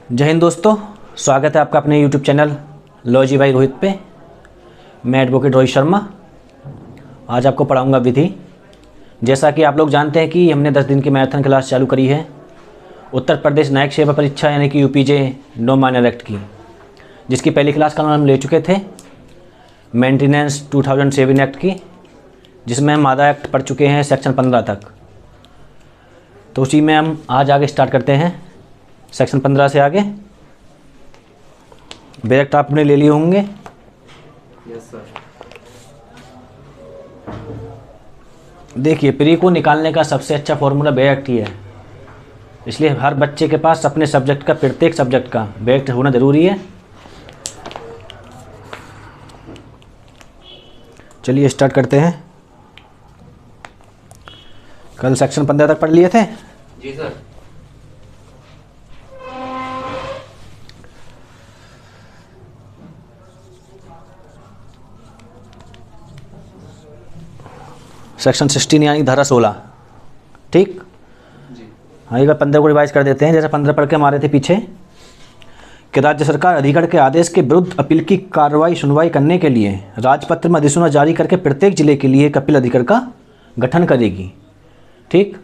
जय हिंद दोस्तों, स्वागत है आपका अपने YouTube channel logy by Rohit पे। मैं एडवोकेट रोहित शर्मा आज आपको पढ़ाऊंगा विधि। जैसा कि आप लोग जानते हैं कि हमने 10 दिन की मैराथन क्लास चालू करी है उत्तर प्रदेश न्यायिक सेवा परीक्षा यानी कि यूपीजे नो माइनर एक्ट की, जिसकी पहली क्लास का नाम ले चुके थे मेंटेनेंस 2007 एक्ट की, जिसमें हम आधा एक्ट पढ़ चुके हैं सेक्शन 15 तक। तो उसी में हम आज आगे स्टार्ट करते हैं सेक्शन 15 से आगे। डायरेक्ट आपने ले लिए होंगे। Yes sir. देखिए, प्री को निकालने का सबसे अच्छा फॉर्मूला डायरेक्ट ही है, इसलिए हर बच्चे के पास अपने सब्जेक्ट का, प्रत्येक सब्जेक्ट का डायरेक्ट होना ज़रूरी है। चलिए स्टार्ट करते हैं। कल सेक्शन 15 तक पढ़ लिए थे। जी सर। सेक्शन 16 यानी धारा 16, ठीक। जी। हाँ, एक बार 15 को रिवाइज कर देते हैं। जैसे 15 पढ़ के हमारे थे पीछे कि राज्य सरकार अधिकरण के आदेश के विरुद्ध अपील की कार्रवाई सुनवाई करने के लिए राजपत्र में अधिसूचना जारी करके प्रत्येक जिले के लिए एक अपील अधिकरण का गठन करेगी, ठीक।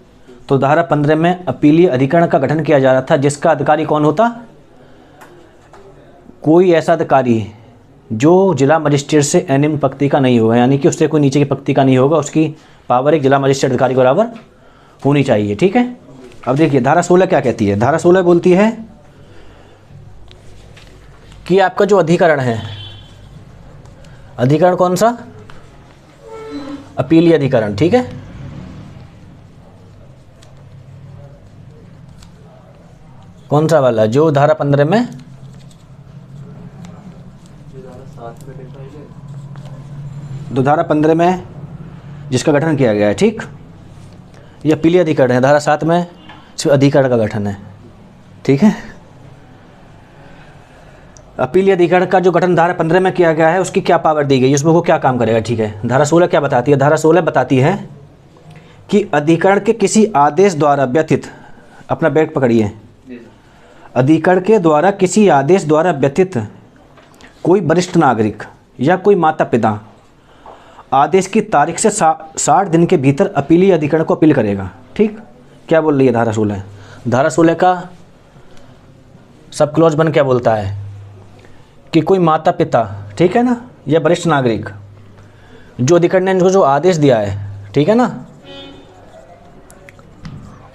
तो धारा 15 में अपीलीय अधिकरण का गठन किया जा रहा था, जिसका अधिकारी कौन होता? कोई ऐसा अधिकारी जो जिला मजिस्ट्रेट से निम्न पक्ति का नहीं होगा, यानी कि उससे कोई नीचे की पक्ति का नहीं होगा, उसकी पावर एक जिला मजिस्ट्रेट अधिकारी के बराबर होनी चाहिए, ठीक है। अब देखिए धारा 16 क्या कहती है। धारा 16 बोलती है कि आपका जो अधिकरण है, अधिकरण कौन सा? अपीलीय अधिकरण, ठीक है। कौन सा वाला? जो धारा 15 में धारा 15 में जिसका गठन किया गया है, ठीक। ये अपीलीय अधिकरण है। धारा 7 में सिर्फ अधिकरण का गठन है, ठीक है। अपीलीय अधिकरण का जो गठन धारा 15 में किया गया है, उसकी क्या पावर दी गई है, उसमें वो क्या काम करेगा, ठीक है। धारा 16 क्या बताती है? धारा 16 बताती है कि अधिकरण के किसी आदेश द्वारा व्यथित, अपना बैग पकड़िए, अधिकरण के द्वारा किसी आदेश द्वारा व्यथित कोई वरिष्ठ नागरिक या कोई माता पिता आदेश की तारीख से 60 दिन के भीतर अपीलीय अधिकरण को अपील करेगा, ठीक। क्या बोल रही है धारा 16? धारा 16 का सब क्लॉज बन क्या बोलता है कि कोई माता पिता, ठीक है ना, या वरिष्ठ नागरिक जो अधिकरण ने इनको जो आदेश दिया है, ठीक है ना,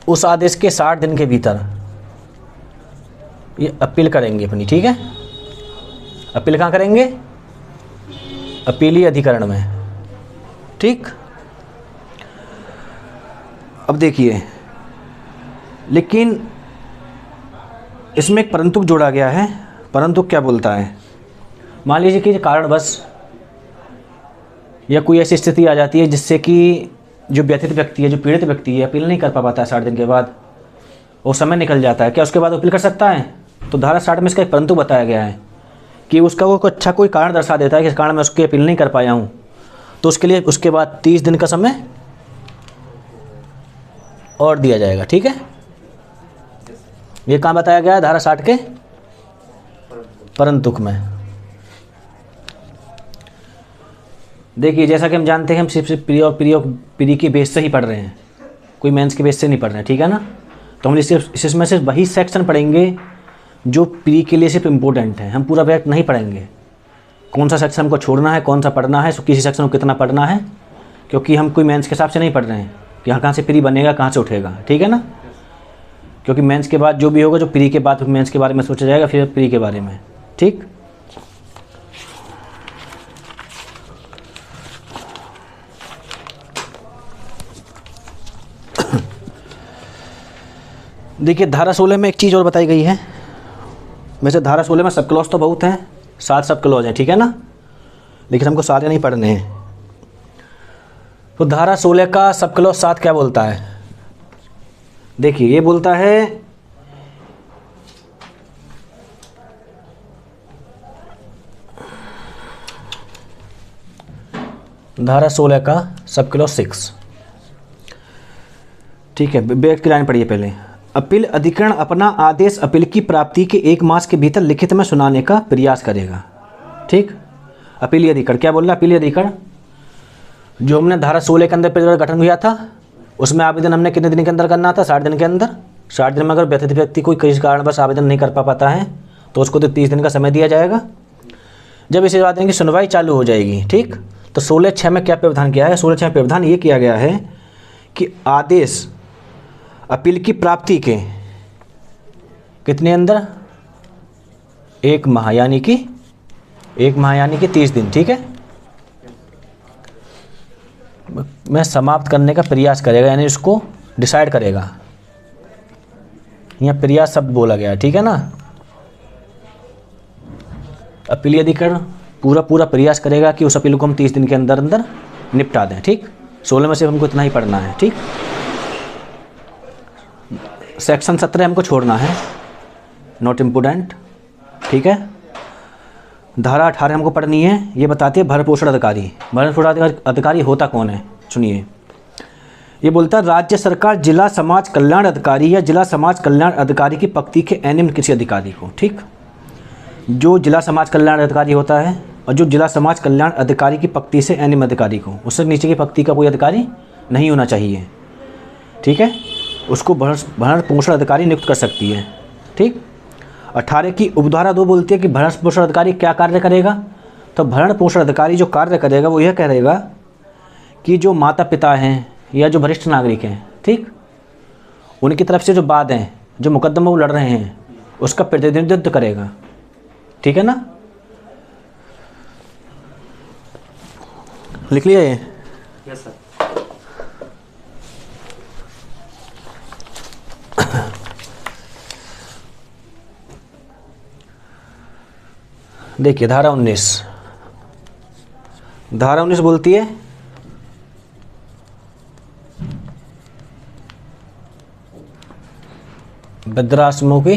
उस आदेश के 60 दिन के भीतर ये अपील करेंगे अपनी, ठीक है। अपील कहाँ करेंगे? अपीलीय अधिकरण में, ठीक। अब देखिए, लेकिन इसमें एक परंतु जोड़ा गया है। परंतु क्या बोलता है? मान लीजिए कि कारणवश या कोई ऐसी स्थिति आ जाती है जिससे कि जो व्यथित व्यक्ति है, जो पीड़ित व्यक्ति है, अपील नहीं कर पाता है 60 दिन के बाद, वो समय निकल जाता है, क्या उसके बाद अपील कर सकता है? तो धारा 60 में इसका एक परंतु बताया गया है कि उसका वो अच्छा कोई कारण दर्शा देता है कि इस कारण मैं उसकी अपील नहीं कर पाया हूँ, तो उसके लिए उसके बाद 30 दिन का समय और दिया जाएगा, ठीक है। ये कहाँ बताया गया है? धारा 60 के परंतुक में। देखिए, जैसा कि हम जानते हैं, हम सिर्फ प्री की बेस से ही पढ़ रहे हैं, कोई मेंस के बेस से नहीं पढ़ रहे हैं, ठीक है ना। तो हम इसमें सिर्फ वही सेक्शन पढ़ेंगे जो प्री के लिए सिर्फ इम्पोर्टेंट है। हम पूरा बैग नहीं पढ़ेंगे। कौन सा सेक्शन हमको छोड़ना है, कौन सा पढ़ना है, किसी सेक्शन को कितना पढ़ना है, क्योंकि हम कोई मेंस के हिसाब से नहीं पढ़ रहे हैं कि यहाँ कहाँ से प्री बनेगा, कहाँ से उठेगा, ठीक है ना। क्योंकि मेंस के बाद जो भी होगा, जो प्री के बाद मेंस के बारे में सोचा जाएगा, फिर प्री के बारे में, ठीक। देखिए, धारा 16 में एक चीज़ और बताई गई है। वैसे धारा 16 में सब क्लॉज तो बहुत हैं, 7 सब क्लॉज हैं, ठीक है ना, लेकिन हमको सारे नहीं पढ़ने हैं। तो धारा 16 का सब क्लॉज 7 क्या बोलता है? देखिए, ये बोलता है धारा 16 का सब क्लॉज 6, ठीक है। बैक की लाइन पढ़िए पहले। अपील अधिकरण अपना आदेश अपील की प्राप्ति के 1 मास के भीतर लिखित में सुनाने का प्रयास करेगा। ठीक, अपीलीय अधिकरण क्या बोल रहा है? अपीलीय अधिकरण जो हमने धारा 16 के अंदर प्रतिगण गठन किया था, उसमें आवेदन हमने कितने दिन के अंदर करना था? 60 दिन के अंदर। 60 दिन में अगर व्यथित व्यक्ति कोई किसी कारणवश आवेदन नहीं कर पाता है तो उसको तो 30 दिन का समय दिया जाएगा। जब इसे आवेदन की सुनवाई चालू हो जाएगी, ठीक, तो 16(6) में क्या प्रावधान किया है? 16(6) प्रावधान ये किया गया है कि आदेश अपील की प्राप्ति के कितने अंदर? 1 माह, यानी कि 1 माह यानी कि 30 दिन। ठीक है, मैं समाप्त करने का प्रयास करेगा, यानी इसको डिसाइड करेगा। यहाँ प्रयास शब्द बोला गया है, ठीक है ना। अपीलीय अधिकरण पूरा प्रयास करेगा कि उस अपील को हम 30 दिन के अंदर अंदर निपटा दें। ठीक, 16 में से हमको इतना ही पढ़ना है। ठीक, सेक्शन 17 हमको छोड़ना है, नॉट इम्पोर्टेंट। ठीक है, धारा 18 हमको पढ़नी है। ये बताती है भरण पोषण अधिकारी। भरण पोषण अधिकारी होता कौन है? सुनिए, ये बोलता है राज्य सरकार जिला समाज कल्याण अधिकारी या जिला समाज कल्याण अधिकारी की पक्ति के अनिम्न किसी अधिकारी को। ठीक, जो जिला समाज कल्याण अधिकारी होता है और जो जिला समाज कल्याण अधिकारी की पक्ति से अनिम्न अधिकारी को, उससे नीचे की पक्ति का कोई अधिकारी नहीं होना चाहिए। ठीक है, उसको भरण पोषण अधिकारी नियुक्त कर सकती है। ठीक, 18 की उपधारा 2 बोलती है कि भरण पोषण अधिकारी क्या कार्य करेगा? तो भरण पोषण अधिकारी जो कार्य करेगा वो यह करेगा कि जो माता पिता हैं या जो वरिष्ठ नागरिक हैं, ठीक, उनकी तरफ से जो वाद हैं, जो मुकदमा वो लड़ रहे हैं, उसका प्रतिनिधित्व करेगा। ठीक है ना, लिख लिया ये? Yes sir. देखिए धारा 19 बोलती है वृद्धाश्रमों की,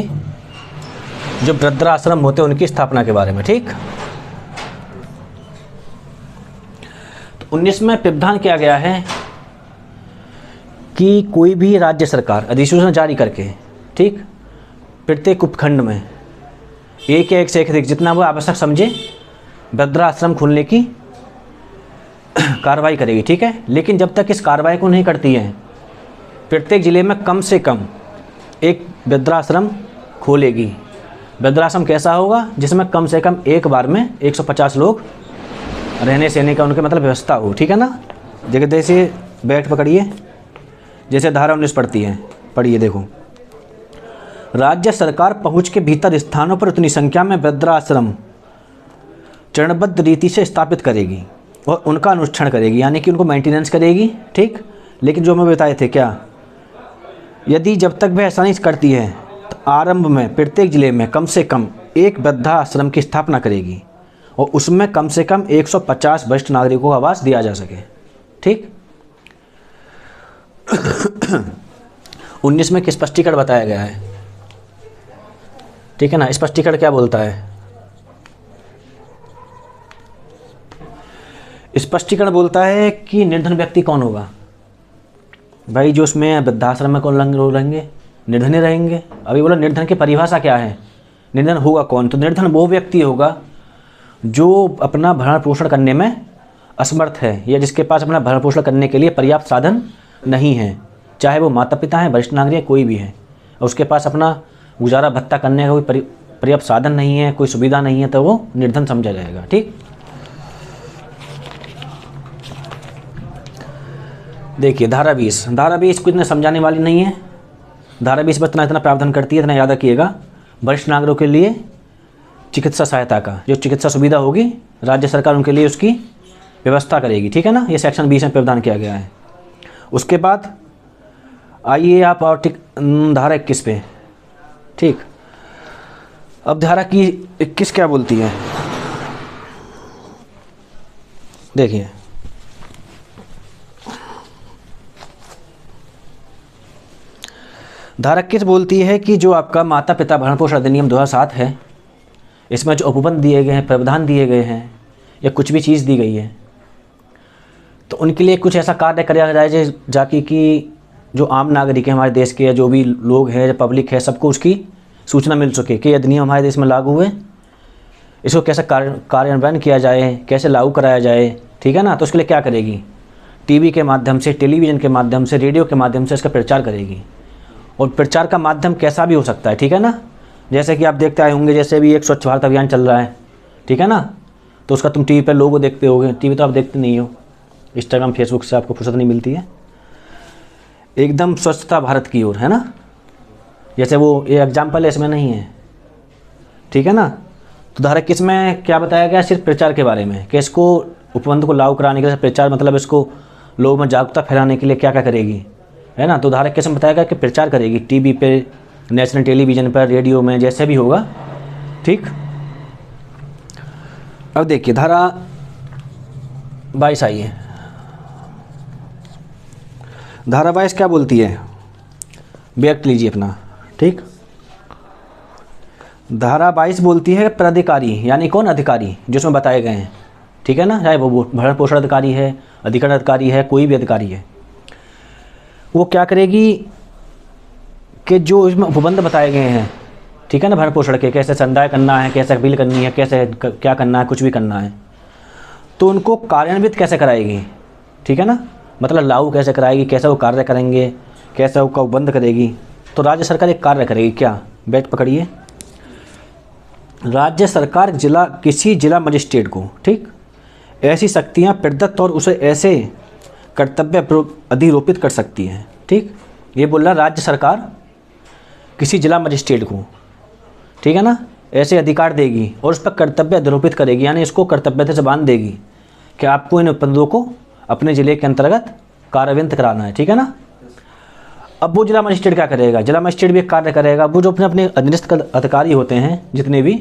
जो वृद्धाश्रम होते हैं उनकी स्थापना के बारे में। ठीक, तो 19 में प्रावधान किया गया है कि कोई भी राज्य सरकार अधिसूचना जारी करके, ठीक, प्रत्येक उपखंड में एक या एक से अधिक जितना वो आवश्यक समझे वृद्धाश्रम खोलने की कार्रवाई करेगी। ठीक है, लेकिन जब तक इस कार्रवाई को नहीं करती है, प्रत्येक जिले में कम से कम एक वृद्धाश्रम खोलेगी। वृद्धाश्रम कैसा होगा? जिसमें कम से कम एक बार में 150 लोग रहने सहने का उनके मतलब व्यवस्था हो। ठीक है ना, जैसे बैठ पकड़िए, जैसे धारा 19 पढ़ती है, पढ़िए देखो। राज्य सरकार पहुंच के भीतर स्थानों पर उतनी संख्या में वृद्धाश्रम चरणबद्ध रीति से स्थापित करेगी और उनका अनुष्ठान करेगी, यानी कि उनको मेंटेनेंस करेगी। ठीक, लेकिन जो मैं बताए थे क्या, यदि जब तक वह ऐसा नहीं करती है तो आरंभ में प्रत्येक जिले में कम से कम एक वृद्धाश्रम की स्थापना करेगी और उसमें कम से कम 150 वरिष्ठ नागरिकों को आवास दिया जा सके। ठीक, 19 में किस स्पष्टीकरण बताया गया है? ठीक है ना, स्पष्टीकरण क्या बोलता है? स्पष्टीकरण बोलता है कि निर्धन व्यक्ति कौन होगा? भाई जो उसमें वृद्धाश्रम में कौन लोग रहेंगे? निर्धन रहेंगे। अभी बोला निर्धन की परिभाषा क्या है? निर्धन होगा कौन? तो निर्धन वो व्यक्ति होगा जो अपना भरण पोषण करने में असमर्थ है या जिसके पास अपना भरण पोषण करने के लिए पर्याप्त साधन नहीं है, चाहे वो माता पिता हैं, वरिष्ठ नागरिक, कोई भी है, और उसके पास अपना गुजारा भत्ता करने का कोई पर्याप्त साधन नहीं है, कोई सुविधा नहीं है, तो वो निर्धन समझा जाएगा। ठीक, देखिए धारा 20 को इतना समझाने वाली नहीं है। धारा 20 पर इतना प्रावधान करती है, इतना याद रखिएगा, वरिष्ठ नागरिकों के लिए चिकित्सा सहायता का जो चिकित्सा सुविधा होगी राज्य सरकार उनके लिए उसकी व्यवस्था करेगी। ठीक है ना, ये सेक्शन 20 में प्रावधान किया गया है। उसके बाद आइए आप और धारा 21 पे। ठीक, अब धारा की 21 क्या बोलती है? देखिए, धारा 21 बोलती है कि जो आपका माता पिता भरण पोषण अधिनियम 2007 है, इसमें जो उपबंध दिए गए हैं, प्रावधान दिए गए हैं या कुछ भी चीज़ दी गई है, तो उनके लिए कुछ ऐसा कार्य कराया जाए जाकि कि जो आम नागरिक है हमारे देश के, या जो भी लोग हैं, जो पब्लिक है, सबको उसकी सूचना मिल सके कि ये अधिनियम हमारे देश में लागू है, इसको कैसे कार्यान्वयन किया जाए, कैसे लागू कराया जाए, ठीक है ना। तो उसके लिए क्या करेगी, टीवी के माध्यम से, टेलीविज़न के माध्यम से, रेडियो के माध्यम से इसका प्रचार करेगी। और प्रचार का माध्यम कैसा भी हो सकता है, ठीक है ना। जैसे कि आप देखते आए होंगे, जैसे भी एक स्वच्छ भारत अभियान चल रहा है, ठीक है ना, तो उसका तुम टीवी पर लोगो देखते होगे। टीवी तो आप देखते नहीं हो, इंस्टाग्राम फेसबुक से आपको फुर्सत नहीं मिलती है, एकदम स्वच्छता भारत की ओर, है ना। जैसे वो ये एग्जाम्पल है, इसमें नहीं है, ठीक है ना। तो धारा किस में क्या बताया गया, सिर्फ प्रचार के बारे में, कि इसको उपबंध को लागू कराने के लिए प्रचार, मतलब इसको लोगों में जागरूकता फैलाने के लिए क्या क्या करेगी, है ना। तो धारा किस में बताया गया कि प्रचार करेगी, टीवी पे, नेशनल टेलीविज़न पर, रेडियो में, जैसे भी होगा, ठीक। अब देखिए धारा 22 आई है। धारा 22 क्या बोलती है, व्यक्त लीजिए अपना, ठीक। धारा 22 बोलती है प्राधिकारी, यानी कौन, अधिकारी, जो उसमें बताए गए हैं, ठीक है ना। चाहे वो भरण पोषण अधिकारी है, अधिकरण अधिकारी है, कोई भी अधिकारी है, वो क्या करेगी कि जो इसमें उपबंध बताए गए हैं, ठीक है ना, भरण पोषण के, कैसे संदाय करना है, कैसे अपील करनी है, कैसे क्या करना है, कुछ भी करना है, तो उनको कार्यान्वित कैसे कराएगी, ठीक है ना। मतलब लागू कैसे कराएगी, कैसे वो कार्य करेंगे, कैसे वो उपबंध करेगी। तो राज्य सरकार एक कार्य करेगी, क्या, बैठ पकड़िए, राज्य सरकार किसी जिला मजिस्ट्रेट को, ठीक, ऐसी शक्तियाँ प्रदत्त और उसे ऐसे कर्तव्य अधिरोपित कर सकती है, ठीक। ये बोल रहा राज्य सरकार किसी जिला मजिस्ट्रेट को, ठीक है ना, ऐसे अधिकार देगी और उस पर कर्तव्य अधिरोपित करेगी, यानी इसको कर्तव्य से बांध देगी कि आपको इन उपबंधों को अपने ज़िले के अंतर्गत कार्यान्वित कराना है, ठीक है ना। अब वो जिला मजिस्ट्रेट क्या करेगा, जिला मजिस्ट्रेट भी एक कार्य करेगा, वो जो अपने अपने अधीनस्थ अधिकारी होते हैं जितने भी,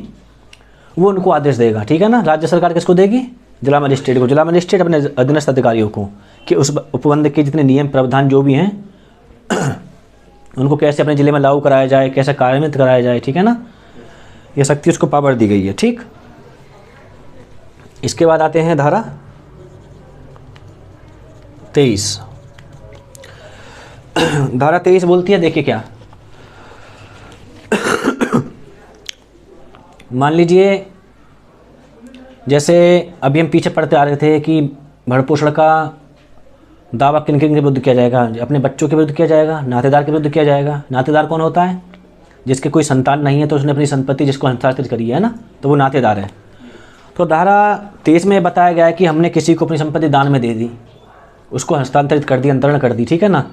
वो उनको आदेश देगा, ठीक है ना। राज्य सरकार किसको देगी, जिला मजिस्ट्रेट को। जिला मजिस्ट्रेट अपने अधीनस्थ अधिकारियों को कि उस उपबंध के जितने नियम प्रावधान जो भी हैं उनको कैसे अपने ज़िले में लागू कराया जाए, कैसे कार्यान्वित कराया जाए, ठीक है ना। ये शक्ति उसको पावर दी गई है, ठीक। इसके बाद आते हैं धारा 23। धारा 23 बोलती है, देखिए क्या, मान लीजिए जैसे अभी हम पीछे पढ़ते आ रहे थे कि भरण पोषण का दावा किन किन के विरुद्ध किया जाएगा, अपने बच्चों के विरुद्ध किया जाएगा, नातेदार के विरुद्ध किया जाएगा। नातेदार कौन होता है, जिसके कोई संतान नहीं है तो उसने अपनी संपत्ति जिसको हस्तांतरित करी है ना, तो वो नातेदार है। तो धारा 23 में बताया गया है कि हमने किसी को अपनी संपत्ति दान में दे दी, उसको हस्तांतरित कर दी, अंतरण कर दी, ठीक है ना।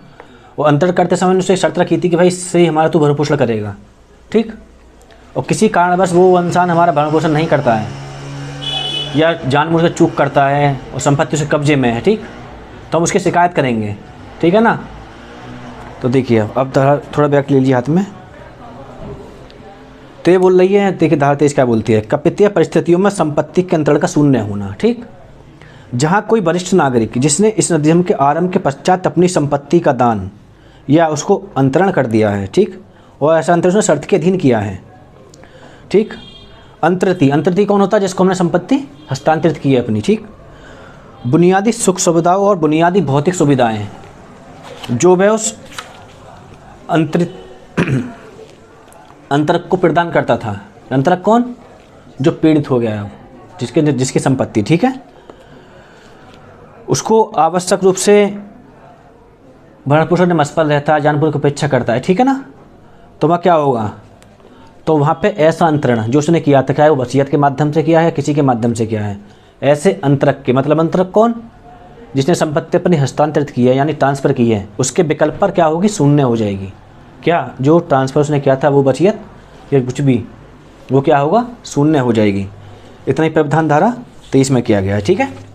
वो अंतरण करते समय उससे शर्त रखी थी कि भाई इससे हमारा तो भरण पोषण करेगा, ठीक। और किसी कारणवश वो इंसान हमारा भरण पोषण नहीं करता है या जानबूझ कर चूक करता है और संपत्ति उसके कब्जे में है, ठीक, तो हम उसकी शिकायत करेंगे, ठीक है ना। तो देखिए अब थोड़ा बैक ले लीजिए हाथ में। तो ये बोल रही है, देखिए धारा 23 क्या बोलती है, कपितीय परिस्थितियों में संपत्ति के अंतरण का शून्य होना, ठीक। जहाँ कोई वरिष्ठ नागरिक जिसने इस अधिनियम के आरंभ के पश्चात अपनी संपत्ति का दान या उसको अंतरण कर दिया है, ठीक, और ऐसा अंतरण उसने शर्त के अधीन किया है, ठीक। अंतर्ती कौन होता है, जिसको हमने संपत्ति हस्तांतरित की है अपनी, ठीक। बुनियादी सुख सुविधाओं और बुनियादी भौतिक सुविधाएं जो वह उस अंतरक को प्रदान करता था। अंतरक कौन, जो पीड़ित हो गया, जिसकी संपत्ति, ठीक है, उसको आवश्यक रूप से भरण पोषण में मसफल रहता है, जानबूझ की उपेक्षा करता है, ठीक है ना। तो वहाँ क्या होगा, तो वहाँ पे ऐसा अंतरण जो उसने किया था, क्या है वो वसीयत के माध्यम से किया है, किसी के माध्यम से किया है, ऐसे अंतरक के, मतलब अंतरक कौन, जिसने संपत्ति अपनी हस्तांतरित की है यानी ट्रांसफ़र की है, उसके विकल्प पर क्या होगी, शून्य हो जाएगी। क्या, जो ट्रांसफ़र उसने किया था वो वसीयत या कुछ भी, वो क्या होगा, शून्य हो जाएगी। इतना ही प्रावधान धारा 23 में किया गया है, ठीक है।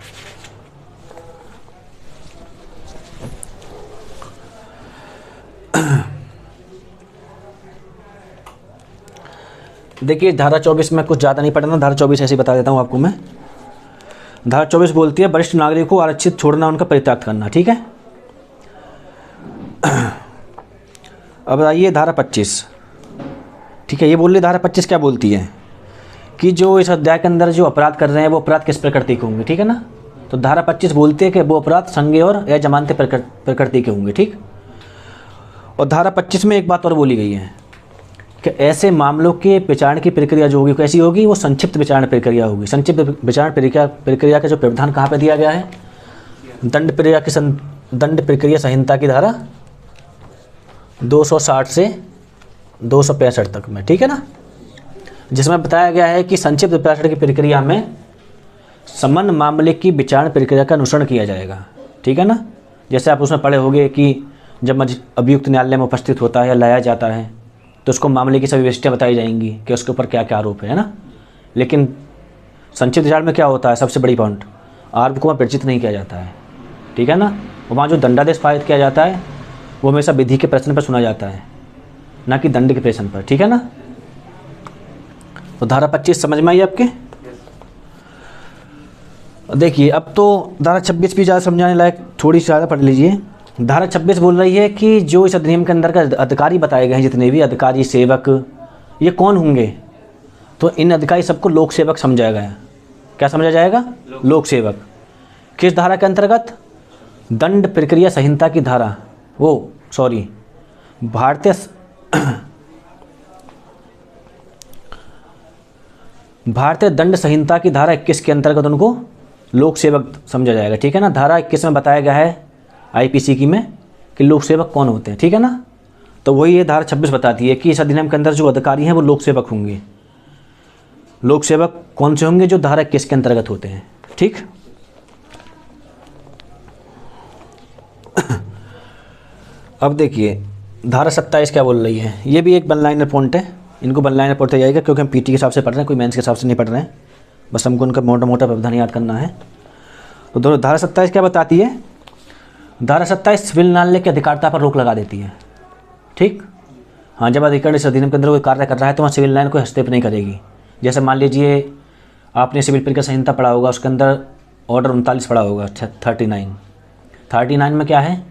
देखिए धारा 24 में कुछ ज़्यादा नहीं पढ़ना, धारा 24 ऐसे ही बता देता हूँ आपको मैं। धारा 24 बोलती है वरिष्ठ नागरिक को आरक्षित छोड़ना, उनका परित्याग करना, ठीक है। अब आइए धारा 25, ठीक है। ये बोल रही धारा 25 क्या बोलती है कि जो इस अध्याय के अंदर जो अपराध कर रहे हैं वो अपराध किस प्रकृति के होंगे, ठीक है ना। तो धारा 25 बोलती है कि वो अपराध संज्ञेय और अजमानती प्रकृति के होंगे, ठीक। और धारा 25 में एक बात और बोली गई है कि ऐसे मामलों के विचारण की प्रक्रिया जो होगी कैसी होगी, वो संक्षिप्त विचारण प्रक्रिया होगी। संक्षिप्त विचारण प्रक्रिया का जो प्रावधान कहाँ पे दिया गया है, दंड प्रक्रिया संहिता की धारा 260 से 265 तक में, ठीक है ना, जिसमें बताया गया है कि संक्षिप्त विचारण की प्रक्रिया में समन मामले की विचारण प्रक्रिया का अनुसरण किया जाएगा, ठीक है ना। जैसे आप उसमें पढ़े होंगे कि जब अभियुक्त न्यायालय में उपस्थित होता है या लाया जाता है तो उसको मामले की सभी विशिष्टताएं बताई जाएंगी कि उसके ऊपर क्या क्या आरोप है ना। लेकिन संक्षिप्त विचारण में क्या होता है, सबसे बड़ी पॉइंट, आरोप को वहाँ परिचित नहीं किया जाता है, ठीक है ना। वहाँ जो दंडादेश पारित किया जाता है वो हमेशा विधि के प्रश्न पर सुना जाता है, ना कि दंड के प्रश्न पर, ठीक है ना। तो धारा 25 समझ में आई आपके। देखिए अब तो धारा 26 भी ज़्यादा समझाने लायक, थोड़ी सी ज़्यादा पढ़ लीजिए। धारा 26 बोल रही है कि जो इस अधिनियम के अंदर का अधिकारी बताए गए हैं, जितने भी अधिकारी सेवक, ये कौन होंगे, तो इन अधिकारी सबको लोक सेवक समझा गया है। क्या समझा जाएगा, लोक सेवक। किस धारा के अंतर्गत, दंड प्रक्रिया संहिता की धारा, भारतीय दंड संहिता की धारा 21 के अंतर्गत उनको लोक सेवक समझा जाएगा, ठीक है ना। धारा 21 में बताया गया है आईपीसी की में कि लोक सेवक कौन होते हैं, ठीक है ना। तो वही ये धारा 26 बताती है कि इस अधिनियम के अंदर जो अधिकारी हैं वो लोक सेवक होंगे। लोक सेवक कौन से होंगे, जो धारा 21 के अंतर्गत होते हैं, ठीक। अब देखिए धारा 27 क्या बोल रही है, ये भी एक वन लाइनर पॉइंट है, इनको वन लाइनर पढ़ते जाएगा क्योंकि हम पीटी के हिसाब से पढ़ रहे हैं, कोई मेंस के हिसाब से नहीं पढ़ रहे हैं, बस हमको उनका मोटा मोटा व्यवधान याद करना है। तो दोनों धारा 27 क्या बताती है, धारा 27 सिविल न्यायालय की अधिकारिता पर रोक लगा देती है, ठीक। हाँ, जब अधिकारी इस अधिनियम के अंदर कोई कार्य कर रहा है तो वहाँ सिविल न्यायालय कोई हस्तक्षेप नहीं करेगी। जैसे मान लीजिए आपने सिविल प्रक्रिया संहिता पढ़ा होगा, उसके अंदर ऑर्डर 39 पढ़ा होगा, 39 में क्या है,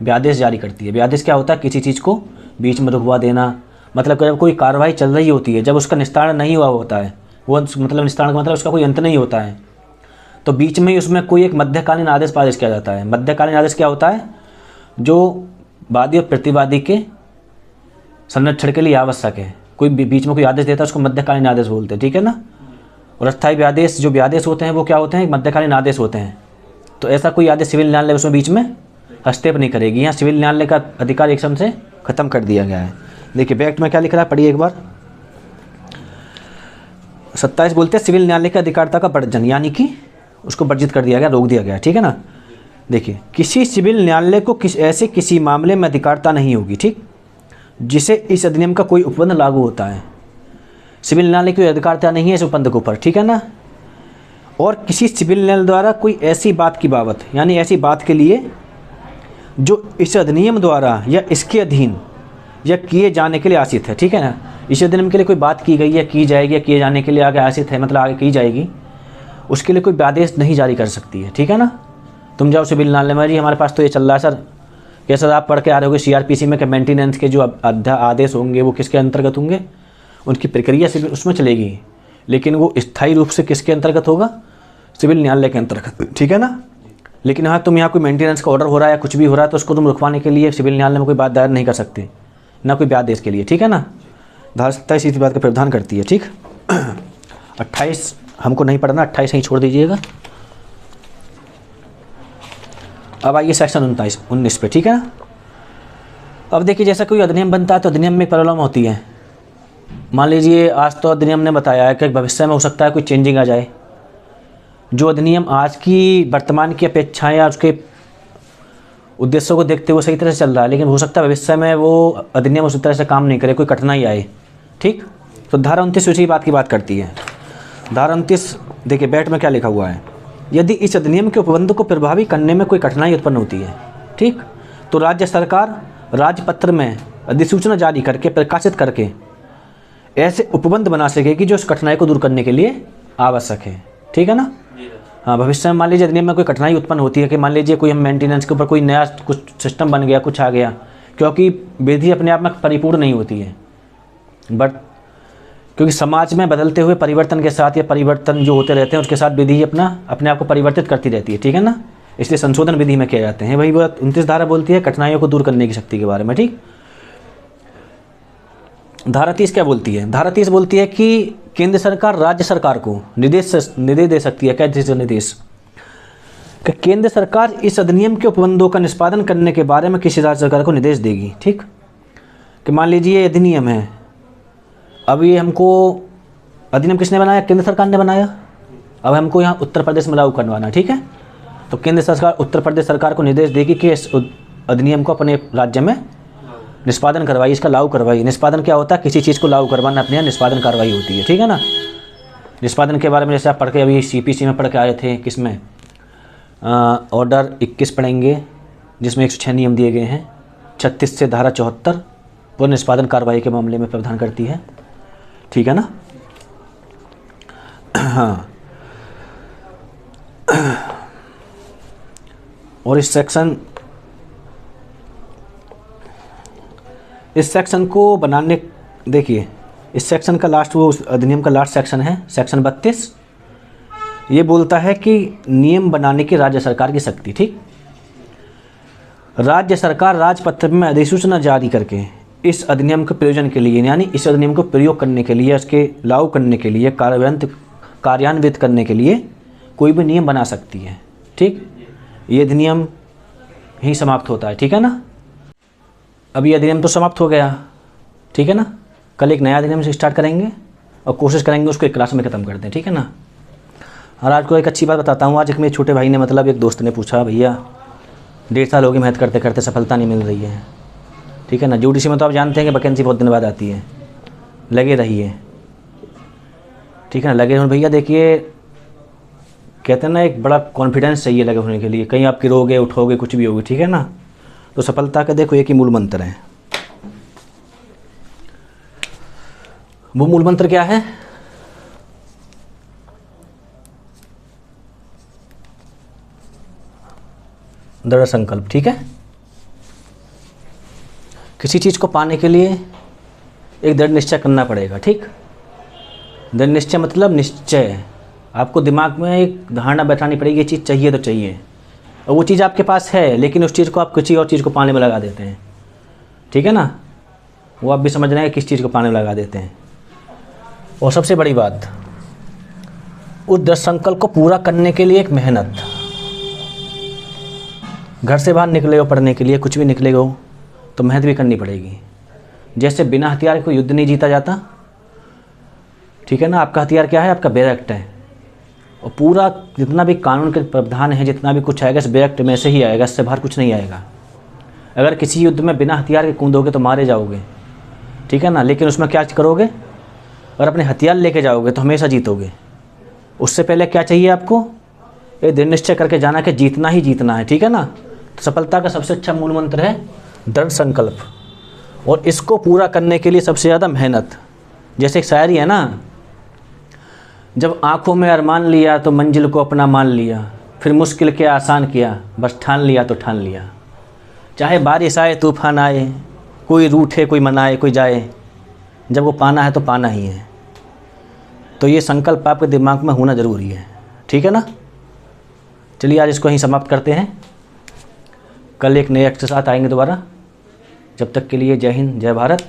व्यादेश जारी करती है। व्यादेश क्या होता है, किसी चीज़ को बीच में रुकवा देना, मतलब जब कोई कार्रवाई चल रही होती है, जब उसका निस्तारण नहीं हुआ होता है, वो मतलब निस्तारण का मतलब उसका कोई अंत नहीं होता है, तो बीच में ही उसमें कोई एक मध्यकालीन आदेश पारित किया जाता है। मध्यकालीन आदेश क्या होता है, जो वादी और प्रतिवादी के संरक्षण के लिए आवश्यक है। कोई बीच में कोई आदेश देता है उसको मध्यकालीन आदेश बोलते हैं, ठीक है ना। और अस्थायी व्यादेश, जो व्यादेश होते हैं वो क्या होते हैं, मध्यकालीन आदेश होते हैं। तो ऐसा कोई आदेश सिविल न्यायालय उसमें बीच में हस्तक्षेप नहीं करेगी। यहाँ सिविल न्यायालय का अधिकार एकदम से खत्म कर दिया गया है। देखिए बैक्ट में क्या लिख रहा है, पढ़िए एक बार। 27 बोलते हैं सिविल न्यायालय के अधिकारिता का वर्जन, यानी कि उसको वर्जित कर दिया गया, रोक दिया गया, ठीक है ना। देखिए किसी सिविल न्यायालय को ऐसे किसी मामले में अधिकारिता नहीं होगी, ठीक, जिसे इस अधिनियम का कोई उपबंध लागू होता है। सिविल न्यायालय की अधिकारिता नहीं है इस उपबंध के ऊपर, ठीक है ना। और किसी सिविल न्यायालय द्वारा कोई ऐसी बात की बाबत, यानी ऐसी बात के लिए जो इस अधिनियम द्वारा या इसके अधीन या किए जाने के लिए आसित है, ठीक है ना। इस अधिनियम के लिए कोई बात की गई है, की जाएगी या किए जाने के लिए आगे आसित है, मतलब आगे की जाएगी, उसके लिए कोई आदेश नहीं जारी कर सकती है, ठीक है ना। तुम जाओ सिविल न्यायालय में, जी हमारे पास तो ये चल रहा है सर, कैसे आप पढ़ के आ रहे होगे सीआरपीसी में कि मेंटेनेंस के जो आदेश होंगे वो किसके अंतर्गत होंगे, उनकी प्रक्रिया सिविल उसमें चलेगी, लेकिन वो स्थायी रूप से किसके अंतर्गत होगा, सिविल न्यायालय के अंतर्गत, ठीक है ना। लेकिन हाँ, तुम यहाँ कोई मेंटेनेंस का ऑर्डर हो रहा है या कुछ भी हो रहा है तो उसको तुम रुकवाने के लिए सिविल न्यायालय में कोई बात दायर नहीं कर सकते, ना कोई आदेश के लिए, ठीक है ना। धारा 27 इसी बात का प्रावधान करती है, ठीक। 28 हमको नहीं पढ़ना, 28 ही छोड़ दीजिएगा। अब आइए सेक्शन 19 पे, ठीक है ना। अब देखिए जैसा कोई अधिनियम बनता है तो अधिनियम में एक प्रॉब्लम होती है। मान लीजिए आज तो अधिनियम ने बताया है कि भविष्य में हो सकता है कोई चेंजिंग आ जाए। जो अधिनियम आज की वर्तमान की अपेक्षाएं या उसके उद्देश्यों को देखते हुए सही तरह से चल रहा है, लेकिन हो सकता है भविष्य में वो अधिनियम उसी तरह से काम नहीं करे, कोई कठिनाई आए, ठीक। तो धारा 29 उसी बात की बात करती है। धारा 29 देखिए बैठ में क्या लिखा हुआ है, यदि इस अधिनियम के उपबंध को प्रभावी करने में कोई कठिनाई उत्पन्न होती है, ठीक, तो राज्य सरकार राजपत्र में अधिसूचना जारी करके प्रकाशित करके ऐसे उपबंध बना सकेगी जो इस कठिनाई को दूर करने के लिए आवश्यक है, ठीक है ना। हाँ, भविष्य में मान लीजिए अधिनियम में कोई कठिनाई उत्पन्न होती है कि मान लीजिए कोई हम मेंटेनेंस के ऊपर कोई नया कुछ सिस्टम बन गया, कुछ आ गया, क्योंकि विधि अपने आप में परिपूर्ण नहीं होती है, बट क्योंकि समाज में बदलते हुए परिवर्तन के साथ या परिवर्तन जो होते रहते हैं उसके साथ विधि अपने आप को परिवर्तित करती रहती है, ठीक है ना। इसलिए संशोधन विधि में किए जाते हैं। वही बात 29 धारा बोलती है कठिनाइयों को दूर करने की शक्ति के बारे में, ठीक। धारा 30 क्या बोलती है? धारा 30 बोलती है कि केंद्र सरकार राज्य सरकार को निर्देश दे सकती है। क्या निर्देश? कि केंद्र सरकार इस अधिनियम के उपबंधों का निष्पादन करने के बारे में किसी राज्य सरकार को निर्देश देगी। ठीक, कि मान लीजिए ये अधिनियम है, अब ये हमको अधिनियम किसने बनाया? केंद्र सरकार ने बनाया। अब हमको यहाँ उत्तर प्रदेश में लागू करवाना, ठीक है, तो केंद्र सरकार उत्तर प्रदेश सरकार को निर्देश देगी कि इस अधिनियम को अपने राज्य में निष्पादन करवाई, इसका लागू करवाई। निष्पादन क्या होता है? किसी चीज़ को लागू करवाना अपने यहाँ निष्पादन कार्रवाई होती है, ठीक है ना। निष्पादन के बारे में जैसे आप पढ़ के अभी CPC में पढ़ के आए थे, किसमें ऑर्डर 21 पढ़ेंगे, जिसमें 106 नियम दिए गए हैं। 36 से धारा 74 पूर्ण निष्पादन कार्रवाई के मामले में प्रावधान करती है, ठीक है ना। हाँ, और इस सेक्शन को बनाने, देखिए इस सेक्शन का लास्ट, वो उस अधिनियम का लास्ट सेक्शन है, सेक्शन 32। ये बोलता है कि नियम बनाने की राज्य सरकार की शक्ति। ठीक, राज्य सरकार राजपत्र में अधिसूचना जारी करके इस अधिनियम के प्रयोजन के लिए, यानी इस अधिनियम को प्रयोग करने के लिए, इसके लागू करने के लिए, कार्यान्वित करने के लिए कोई भी नियम बना सकती है। ठीक, ये अधिनियम ही समाप्त होता है, ठीक है ना। अब ये अधिनियम तो समाप्त हो गया, ठीक है ना। कल एक नया अधिनियम से स्टार्ट करेंगे और कोशिश करेंगे उसको एक क्लास में ख़त्म कर दें, ठीक है ना। और आज को एक अच्छी बात बताता हूँ। आज एक मेरे छोटे भाई ने, मतलब एक दोस्त ने पूछा, भैया 1.5 साल हो गए मेहनत करते करते सफलता नहीं मिल रही है, ठीक है ना। UDC में तो आप जानते हैं कि वैकेंसी बहुत दिन बाद आती है, लगे रहिए, ठीक है ना। लगे भैया, देखिए कहते हैं ना, एक बड़ा कॉन्फिडेंस चाहिए लगे होने के लिए। कहीं आप गिरोगे, उठोगे, कुछ भी होगी, ठीक है ना। तो सफलता का देखो एक ही मूल मंत्र है। वो मूल मंत्र क्या है? दृढ़ संकल्प, ठीक है। किसी चीज़ को पाने के लिए एक दृढ़ निश्चय करना पड़ेगा, ठीक। दृढ़ निश्चय मतलब निश्चय, आपको दिमाग में एक धारणा बैठानी पड़ेगी, ये चीज़ चाहिए तो चाहिए, और वो चीज़ आपके पास है, लेकिन उस चीज़ को आप किसी और चीज़ को पाने में लगा देते हैं, ठीक है ना। वो आप भी समझ रहे हैं किस चीज़ को पाने में लगा देते हैं। और सबसे बड़ी बात, उस दृढ़ संकल्प को पूरा करने के लिए एक मेहनत। घर से बाहर निकले हो पढ़ने के लिए, कुछ भी निकले हो तो मेहनत भी करनी पड़ेगी। जैसे बिना हथियार को युद्ध नहीं जीता जाता, ठीक है ना। आपका हथियार क्या है? आपका बैरक है, और पूरा जितना भी कानून के प्रावधान है, जितना भी कुछ आएगा इस बैरक में से ही आएगा, इससे बाहर कुछ नहीं आएगा। अगर किसी युद्ध में बिना हथियार के कूदोगे तो मारे जाओगे, ठीक है ना। लेकिन उसमें क्या करोगे? और अपने हथियार लेके जाओगे तो हमेशा जीतोगे। उससे पहले क्या चाहिए आपको? ये दृढ़ निश्चय करके जाना कि जीतना ही जीतना है, ठीक है ना। तो सफलता का सबसे अच्छा मूल मंत्र है दृढ़ संकल्प, और इसको पूरा करने के लिए सबसे ज़्यादा मेहनत। जैसे एक शायरी है ना, जब आँखों में अरमान लिया तो मंजिल को अपना मान लिया, फिर मुश्किल के आसान किया, बस ठान लिया तो ठान लिया। चाहे बारिश आए, तूफान आए, कोई रूठे, कोई मनाए, कोई जाए, जब वो पाना है तो पाना ही है। तो ये संकल्प आपके दिमाग में होना ज़रूरी है, ठीक है ना। चलिए आज इसको यहीं समाप्त करते हैं, कल एक नए एक्ट के साथ आएंगे दोबारा। जब तक के लिए जय हिंद, जय भारत।